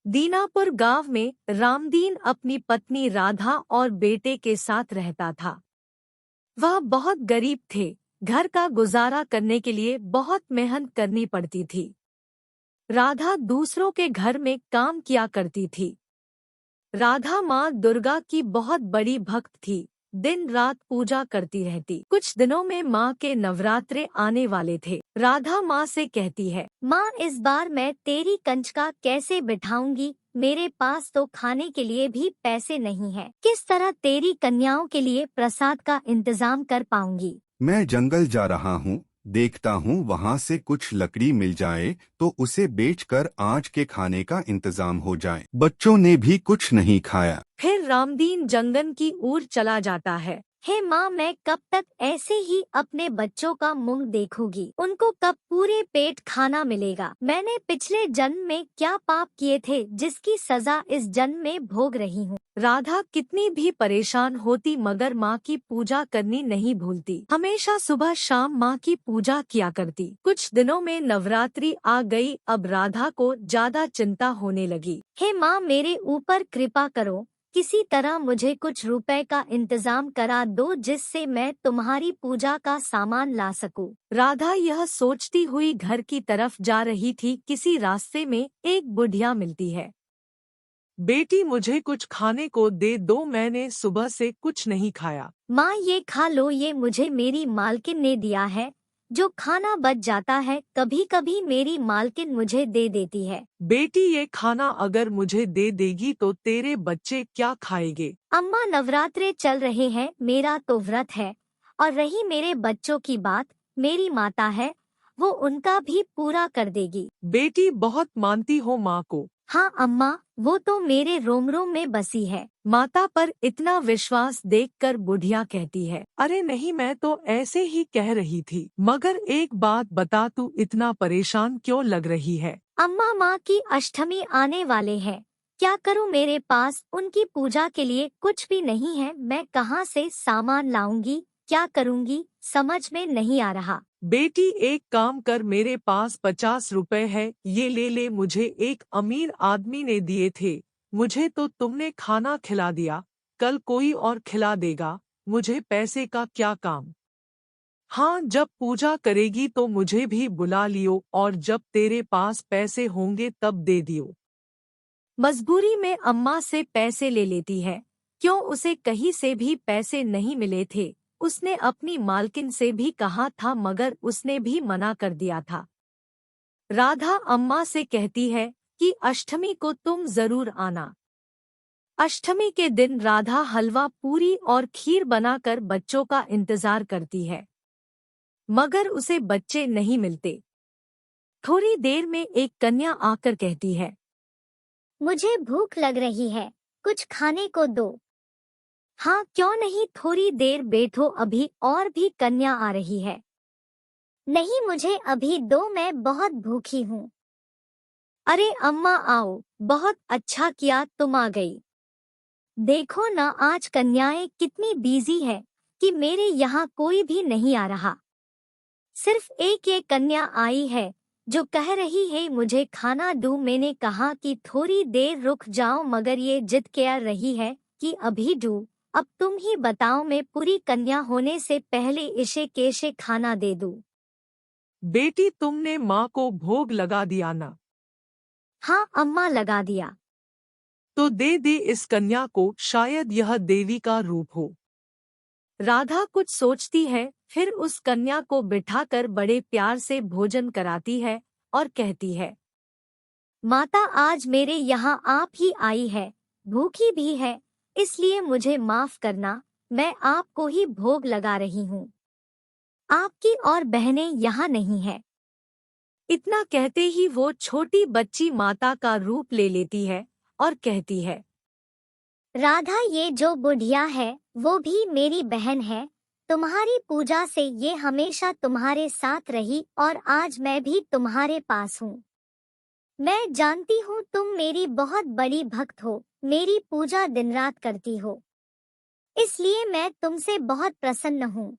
दीनापुर गांव में रामदीन अपनी पत्नी राधा और बेटे के साथ रहता था। वह बहुत गरीब थे। घर का गुजारा करने के लिए बहुत मेहनत करनी पड़ती थी। राधा दूसरों के घर में काम किया करती थी। राधा माँ दुर्गा की बहुत बड़ी भक्त थी। दिन रात पूजा करती रहती। कुछ दिनों में माँ के नवरात्रे आने वाले थे। राधा माँ से कहती है, माँ, इस बार मैं तेरी कंजका कैसे बिठाऊंगी? मेरे पास तो खाने के लिए भी पैसे नहीं है। किस तरह तेरी कन्याओं के लिए प्रसाद का इंतजाम कर पाऊंगी? मैं जंगल जा रहा हूँ, देखता हूँ वहाँ से कुछ लकड़ी मिल जाए तो उसे बेचकर आज के खाने का इंतजाम हो जाए। बच्चों ने भी कुछ नहीं खाया। फिर रामदीन जंगल की ओर चला जाता है। हे माँ, मैं कब तक ऐसे ही अपने बच्चों का मुंह देखूंगी? उनको कब पूरे पेट खाना मिलेगा? मैंने पिछले जन्म में क्या पाप किए थे जिसकी सजा इस जन्म में भोग रही हूँ? राधा कितनी भी परेशान होती मगर माँ की पूजा करनी नहीं भूलती। हमेशा सुबह शाम माँ की पूजा किया करती। कुछ दिनों में नवरात्रि आ गई। अब राधा को ज्यादा चिंता होने लगी। हे माँ, मेरे ऊपर कृपा करो। किसी तरह मुझे कुछ रुपए का इंतजाम करा दो जिससे मैं तुम्हारी पूजा का सामान ला सकूं। राधा यह सोचती हुई घर की तरफ जा रही थी। किसी रास्ते में एक बुढ़िया मिलती है। बेटी, मुझे कुछ खाने को दे दो, मैंने सुबह से कुछ नहीं खाया। माँ, ये खा लो, ये मुझे मेरी मालकिन ने दिया है। जो खाना बच जाता है कभी कभी मेरी मालकिन मुझे दे देती है। बेटी, ये खाना अगर मुझे दे देगी तो तेरे बच्चे क्या खाएंगे? अम्मा, नवरात्रे चल रहे हैं, मेरा तो व्रत है। और रही मेरे बच्चों की बात, मेरी माता है, वो उनका भी पूरा कर देगी। बेटी, बहुत मानती हो माँ को। हाँ अम्मा, वो तो मेरे रोम रोम में बसी है। माता पर इतना विश्वास देखकर बुढ़िया कहती है, अरे नहीं, मैं तो ऐसे ही कह रही थी। मगर एक बात बता, तू इतना परेशान क्यों लग रही है? अम्मा, माँ की अष्टमी आने वाले हैं। क्या करूँ? मेरे पास उनकी पूजा के लिए कुछ भी नहीं है। मैं कहाँ से सामान लाऊंगी? क्या करूँगी समझ में नहीं आ रहा। बेटी, एक काम कर, मेरे पास 50 रुपए है, ये ले ले। मुझे एक अमीर आदमी ने दिए थे। मुझे तो तुमने खाना खिला दिया, कल कोई और खिला देगा। मुझे पैसे का क्या काम? हाँ, जब पूजा करेगी तो मुझे भी बुला लियो और जब तेरे पास पैसे होंगे तब दे दियो। मजबूरी में अम्मा से पैसे ले लेती है। क्यों, उसे कहीं से भी पैसे नहीं मिले थे। उसने अपनी मालकिन से भी कहा था मगर उसने भी मना कर दिया था। राधा अम्मा से कहती है कि अष्टमी को तुम जरूर आना। अष्टमी के दिन राधा हलवा पूरी और खीर बनाकर बच्चों का इंतजार करती है मगर उसे बच्चे नहीं मिलते। थोड़ी देर में एक कन्या आकर कहती है, मुझे भूख लग रही है, कुछ खाने को दो। हाँ क्यों नहीं, थोड़ी देर बैठो, अभी और भी कन्या आ रही है। नहीं, मुझे अभी दो, मैं बहुत भूखी हूँ। अरे अम्मा आओ, बहुत अच्छा किया तुम आ गई। देखो ना, आज कन्याएं कितनी बिजी है कि मेरे यहाँ कोई भी नहीं आ रहा। सिर्फ एक ये कन्या आई है जो कह रही है मुझे खाना दो। मैंने कहा कि थोड़ी देर रुक जाओ मगर ये जिद कर रही है कि अभी दो। अब तुम ही बताओ, मैं पूरी कन्या होने से पहले इसे कैसे खाना दे दूं? बेटी, तुमने माँ को भोग लगा दिया ना? हाँ अम्मा, लगा दिया। तो दे दे इस कन्या को, शायद यह देवी का रूप हो। राधा कुछ सोचती है, फिर उस कन्या को बिठाकर बड़े प्यार से भोजन कराती है और कहती है, माता, आज मेरे यहाँ आप ही आई है, भूखी भी है, इसलिए मुझे माफ करना। मैं आपको ही भोग लगा रही हूँ, आपकी और बहनें यहाँ नहीं है। इतना कहते ही वो छोटी बच्ची माता का रूप ले लेती है और कहती है, राधा, ये जो बुढ़िया है वो भी मेरी बहन है। तुम्हारी पूजा से ये हमेशा तुम्हारे साथ रही और आज मैं भी तुम्हारे पास हूँ। मैं जानती हूँ तुम मेरी बहुत बड़ी भक्त हो, मेरी पूजा दिन रात करती हो, इसलिए मैं तुमसे बहुत प्रसन्न हूँ।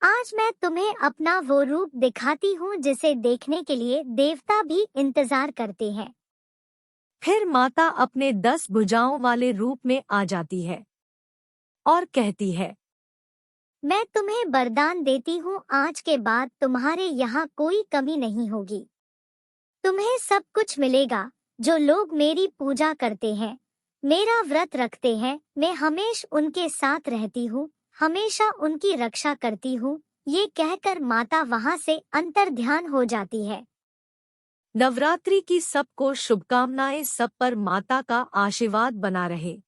आज मैं तुम्हें अपना वो रूप दिखाती हूँ जिसे देखने के लिए देवता भी इंतजार करते हैं। फिर माता अपने 10 भुजाओं वाले रूप में आ जाती है और कहती है, मैं तुम्हें वरदान देती हूँ, आज के बाद तुम्हारे यहाँ कोई कमी नहीं होगी। तुम्हें सब कुछ मिलेगा। जो लोग मेरी पूजा करते हैं, मेरा व्रत रखते हैं, मैं हमेशा उनके साथ रहती हूँ, हमेशा उनकी रक्षा करती हूँ। ये कहकर माता वहाँ से अंतर्ध्यान हो जाती है। नवरात्रि की सबको शुभकामनाएं। सब पर माता का आशीर्वाद बना रहे।